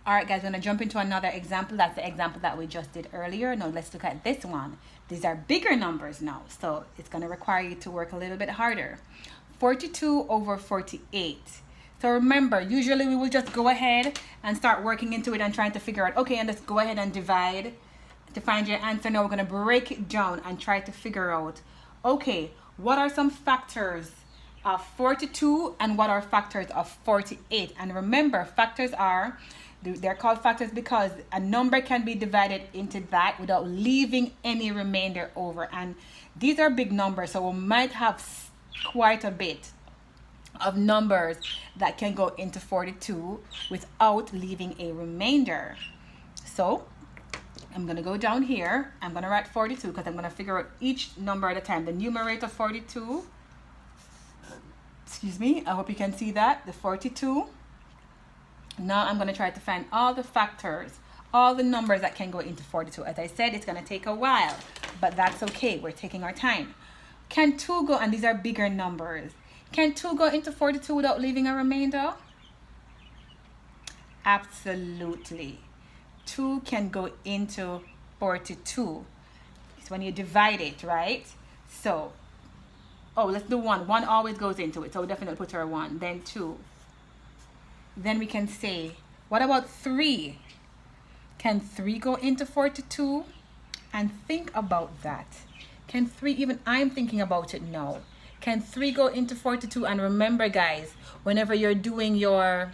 All right, guys, we're going to jump into another example. That's the example that we just did earlier. Now, let's look at this one. These are bigger numbers now, so it's going to require you to work a little bit harder. 42 over 48. So remember, usually we will just go ahead and start working into it and trying to figure out, okay, and let's go ahead and divide to find your answer. Now we're going to break it down and try to figure out, okay, what are some factors of 42 and what are factors of 48? And remember, factors are, they're called factors because a number can be divided into that without leaving any remainder over. And these are big numbers, so we might have quite a bit of numbers that can go into 42 without leaving a remainder. So I'm going to go down here. I'm going to write 42 because I'm going to figure out each number at a time. The numerator 42. Excuse me. I hope you can see that. The 42. Now I'm going to try to find all the factors, all the numbers that can go into 42. As I said, it's going to take a while, but that's okay. We're taking our time. Can 2 go, and these are bigger numbers, can 2 go into 42 without leaving a remainder? Absolutely. 2 can go into 42. It's when you divide it, right? So, oh, let's do 1. 1 always goes into it, so we'll definitely put our 1. Then 2. Then we can say, what about 3? Can 3 go into 42? And think about that. Can 3, even I'm thinking about it now. Can 3 go into 42? And remember, guys, whenever you're doing your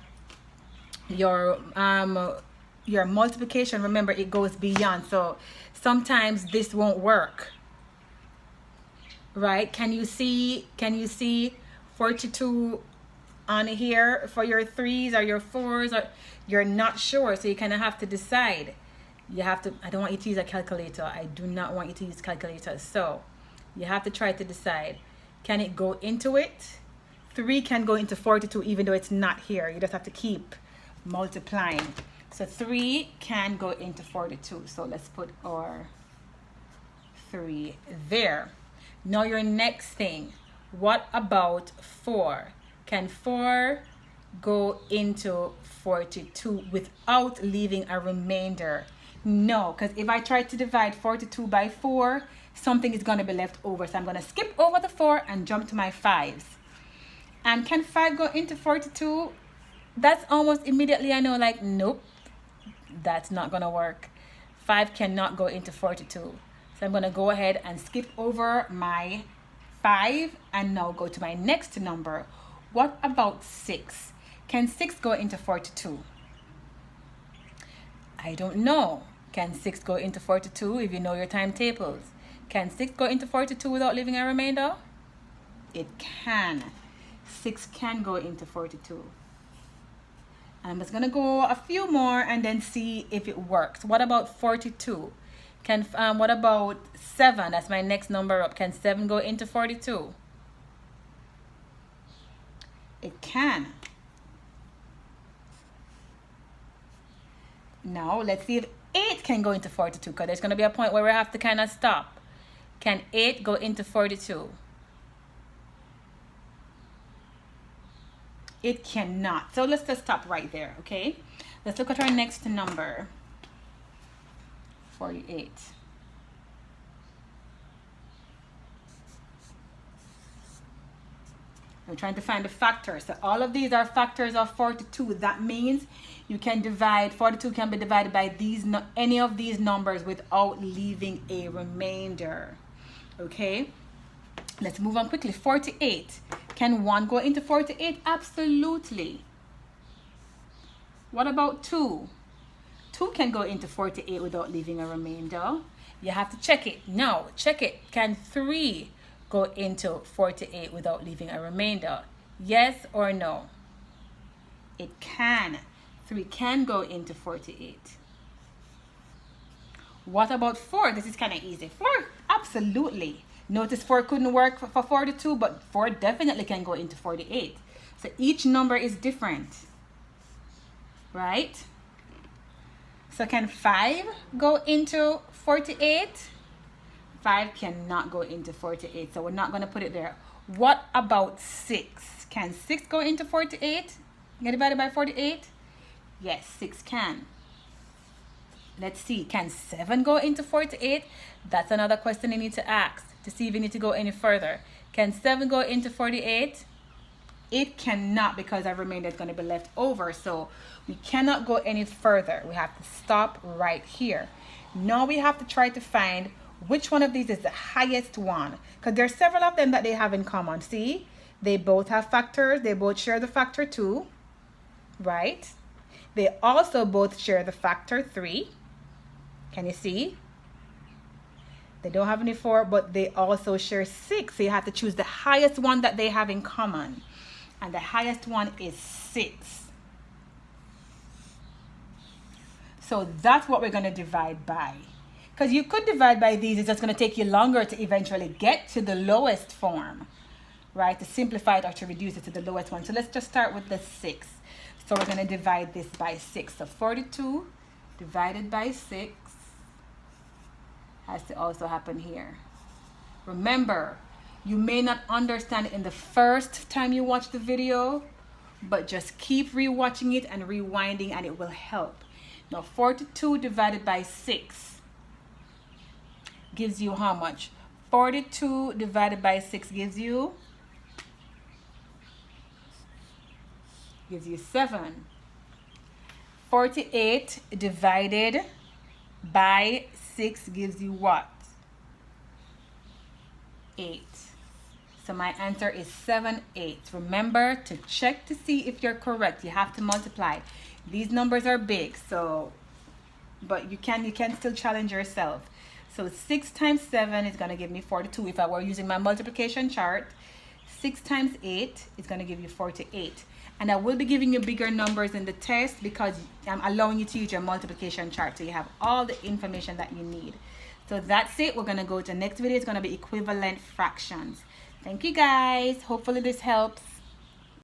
multiplication, remember it goes beyond. So sometimes this won't work. Right? Can you see 42 on here for your 3s or your 4s, or you're not sure, so you kind of have to decide. You have to, I don't want you to use a calculator. I do not want you to use calculators. So you have to try to decide, can it go into it? 3 can go into 42 even though it's not here. You just have to keep multiplying. So 3 can go into 42. So let's put our 3 there. Now your next thing, what about 4? Can 4 go into 42 without leaving a remainder? No, because if I try to divide 42 by 4, something is going to be left over. So I'm going to skip over the 4 and jump to my 5s. And can 5 go into 42? That's almost immediately I know, like, nope, that's not going to work. 5 cannot go into 42. So I'm going to go ahead and skip over my 5 and now go to my next number. What about 6? Can 6 go into 42? I don't know. Can 6 go into 42 if you know your timetables? Can 6 go into 42 without leaving a remainder? It can. 6 can go into 42. I'm just going to go a few more and then see if it works. What about 42? What about 7? That's my next number up. Can 7 go into 42? It can. Now let's see if 8 can go into 42, because there's going to be a point where we have to kind of stop. Can 8 go into 42? It cannot. So let's just stop right there, okay? Let's look at our next number. 48. We're trying to find the factors. So all of these are factors of 42. That means you can divide, 42 can be divided by any of these numbers without leaving a remainder. Okay? Let's move on quickly. 48. Can 1 go into 48? Absolutely. What about 2? 2 can go into 48 without leaving a remainder. You have to check it. No, check it. Can 3 go into 48 without leaving a remainder? Yes or no? It can. 3 can go into 48. What about 4? This is kind of easy. 4, absolutely. Notice 4 couldn't work for 42, but 4 definitely can go into 48. So each number is different, right? So can 5 go into 48? 5 cannot go into 48, so we're not going to put it there. What about 6? Can 6 go into 48? Get divided by 48? Yes, 6 can. Let's see, can 7 go into 48? That's another question you need to ask to see if you need to go any further. Can 7 go into 48? It cannot, because our remainder is going to be left over. So we cannot go any further. We have to stop right here. Now we have to try to find which one of these is the highest one, because there are several of them that they have in common. See, they both have factors. They both share the factor 2, right? They also both share the factor 3. Can you see? They don't have any 4, but they also share 6. So you have to choose the highest one that they have in common. And the highest one is 6. So that's what we're going to divide by. Because you could divide by these. It's just going to take you longer to eventually get to the lowest form, right? To simplify it or to reduce it to the lowest one. So let's just start with the 6. So we're going to divide this by 6. So 42 divided by 6 has to also happen here. Remember, you may not understand it in the first time you watch the video, but just keep rewatching it and rewinding and it will help. Now 42 divided by 6 gives you how much? 42 divided by 6 gives you 7. 48 divided by 6 gives you what? 8. So my answer is 7/8. Remember to check to see if you're correct. You have to multiply. These numbers are big, so but you can still challenge yourself. So 6 times 7 is going to give me 42. If I were using my multiplication chart, 6 times 8 is going to give you 48. And I will be giving you bigger numbers in the test because I'm allowing you to use your multiplication chart. So you have all the information that you need. So that's it. We're going to go to the next video. It's going to be equivalent fractions. Thank you guys. Hopefully this helps.